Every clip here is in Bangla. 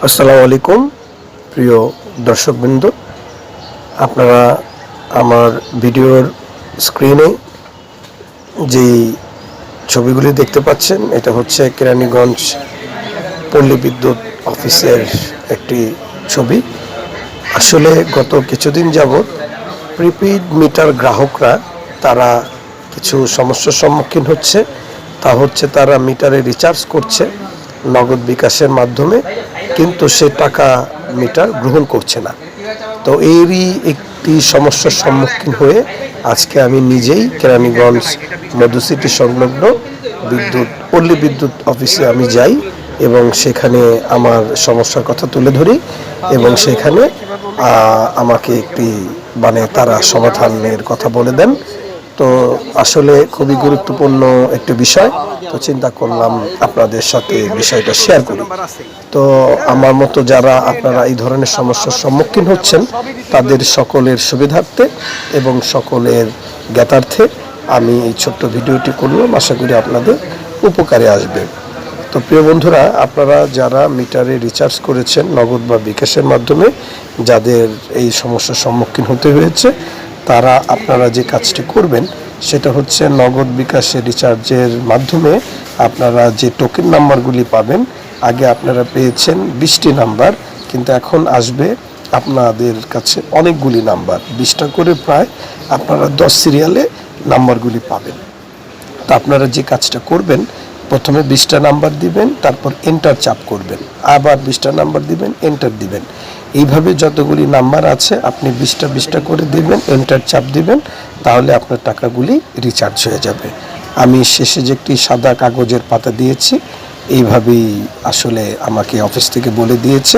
আসসালামু আলাইকুম প্রিয় দর্শকবৃন্দ, আপনারা আমার ভিডিওর স্ক্রিনে যেই ছবিগুলি দেখতে পাচ্ছেন এটা হচ্ছে কেরানীগঞ্জ পল্লী বিদ্যুৎ অফিসের একটি ছবি। আসলে গত কিছুদিন যাবৎ প্রিপেইড মিটার গ্রাহকরা তারা কিছু সমস্যার সম্মুখীন হচ্ছে। তা হচ্ছে তারা মিটারে রিচার্জ করছে নগদ বিকাশের মাধ্যমে, কিন্তু সে টাকা মিটার গ্রহণ করছে না। তো এরই একটি সমস্যার সম্মুখীন হয়ে আজকে আমি নিজেই কেরানীগঞ্জ মধু সিটি সংলগ্ন পল্লী বিদ্যুৎ অফিসে আমি যাই এবং সেখানে আমার সমস্যার কথা তুলে ধরি এবং সেখানে আমাকে একটি তারা সমাধানের কথা বলে দেন। তো আসলে খুবই গুরুত্বপূর্ণ একটি বিষয়, তো চিন্তা করলাম আপনাদের সাথে বিষয়টা শেয়ার করি। তো আমার মতো যারা আপনারা এই ধরনের সমস্যার সম্মুখীন হচ্ছেন তাদের সকলের সুবিধার্থে এবং সকলের জ্ঞাতার্থে আমি এই ছোট্ট ভিডিওটি করলাম। আশা করি আপনাদের উপকারে আসবে। তো প্রিয় বন্ধুরা, আপনারা যারা মিটারে রিচার্জ করেছেন নগদ বা বিকাশের মাধ্যমে, যাদের এই সমস্যার সম্মুখীন হতে হয়েছে, তারা আপনারা যে কাজটি করবেন সেটা হচ্ছে নগদ বিকাশে রিচার্জের মাধ্যমে আপনারা যে টোকেন নাম্বারগুলি পাবেন, আগে আপনারা পেয়েছেন 20টি নাম্বার, কিন্তু এখন আসবে আপনাদের কাছে অনেকগুলি নাম্বার, 20টা করে প্রায় আপনারা 10 সিরিয়ালে নাম্বারগুলি পাবেন। তা আপনারা যে কাজটা করবেন, প্রথমে 20টা নাম্বার দিবেন, তারপর এন্টার চাপ করবেন, আবার 20টা নাম্বার দিবেন, এন্টার দিবেন। এইভাবে যতগুলি নাম্বার আছে আপনি 20টা করে দিবেন, এন্টার চাপ দিবেন, তাহলে আপনার টাকাগুলি রিচার্জ হয়ে যাবে। আমি শেষে যে একটি সাদা কাগজের পাতা দিয়েছি, এইভাবেই আসলে আমাকে অফিস থেকে বলে দিয়েছে।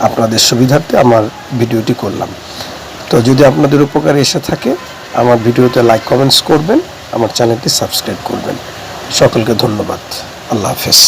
আপনাদের সুবিধার্থে আমার ভিডিওটি করলাম। তো যদি আপনাদের উপকারে এসে থাকে, আমার ভিডিওতে লাইক কমেন্টস করবেন, আমার চ্যানেলটি সাবস্ক্রাইব করবেন। সকলকে ধন্যবাদ। আল্লাহ হাফেজ।